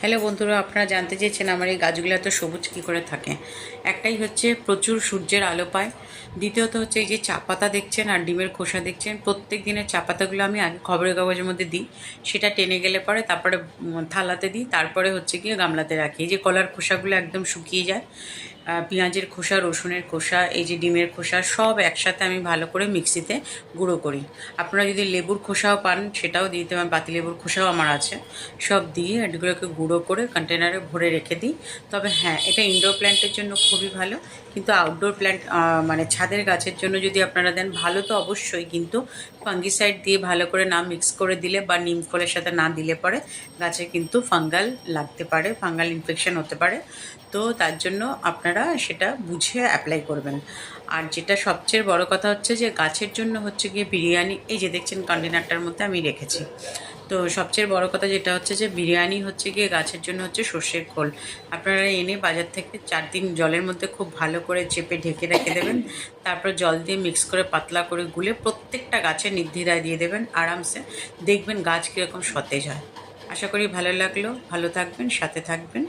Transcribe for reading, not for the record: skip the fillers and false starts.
Hello বন্ধুরা, আপনারা জানতে চেয়েছেন আমার এই গাছগুলো এত সবুজ কী করে থাকে। একটাই হচ্ছে প্রচুর সূর্যের আলো পায়। দ্বিতীয়ত হচ্ছে এই যে চা পাতা দেখছেন আর ডিমের খোসা দেখছেন, প্রত্যেক দিনের চা পাতাগুলো আমি আগে খবরের কাগজের মধ্যে দিই, সেটা টেনে গেলে পরে তারপরে থালাতে দিই, তারপরে হচ্ছে গিয়ে গামলাতে রাখি। এই যে কলার খোসাগুলো একদম শুকিয়ে যায়, পেঁয়াজের খোসা, রসুনের খোসা, এই যে ডিমের খোসা, সব একসাথে আমি ভালো করে মিক্সিতে গুঁড়ো করি। আপনারা যদি লেবুর খোসাও পান সেটাও দিতে পারেন, পাতিলেবুর খোসাও আমার আছে। সব দিয়ে এগুলোকে গুঁড়ো করে কন্টেনারে ভরে রেখে দিই। তবে হ্যাঁ, এটা ইনডোর প্ল্যান্টের জন্য খুবই ভালো, কিন্তু আউটডোর প্ল্যান্ট মানে ছাদের গাছের জন্য যদি আপনারা দেন ভালো তো অবশ্যই, কিন্তু ফাঙ্গিসাইড দিয়ে ভালো করে না মিক্স করে দিলে বা নিম খোলের সাথে না দিলে পরে গাছে কিন্তু ফাঙ্গাল লাগতে পারে, ফাঙ্গাল ইনফেকশন হতে পারে। তো তার জন্য আপনারা সেটা বুঝে অ্যাপ্লাই করবেন। আর যেটা সবচেয়ে বড় কথা হচ্ছে যে গাছের জন্য হচ্ছে গিয়ে বিরিয়ানি, এই যে দেখছেন কন্টেনারটার মধ্যে আমি রেখেছি। তো সবচেয়ে বড় কথা যেটা হচ্ছে যে বিরিয়ানি হচ্ছে গিয়ে গাছের জন্য হচ্ছে সর্ষের খোল। আপনারা এনে বাজার থেকে 4 দিন জলের মধ্যে খুব ভালো করে চেপে ঢেকে রেখে দেবেন। তারপর জল দিয়ে মিক্স করে পাতলা করে গুলে প্রত্যেকটা গাছে নির্দ্বিধায় দিয়ে দেবেন আরামসে। দেখবেন গাছ কীরকম সতেজ হয়। আশা করি ভালো লাগলো। ভালো থাকবেন, সাথে থাকবেন।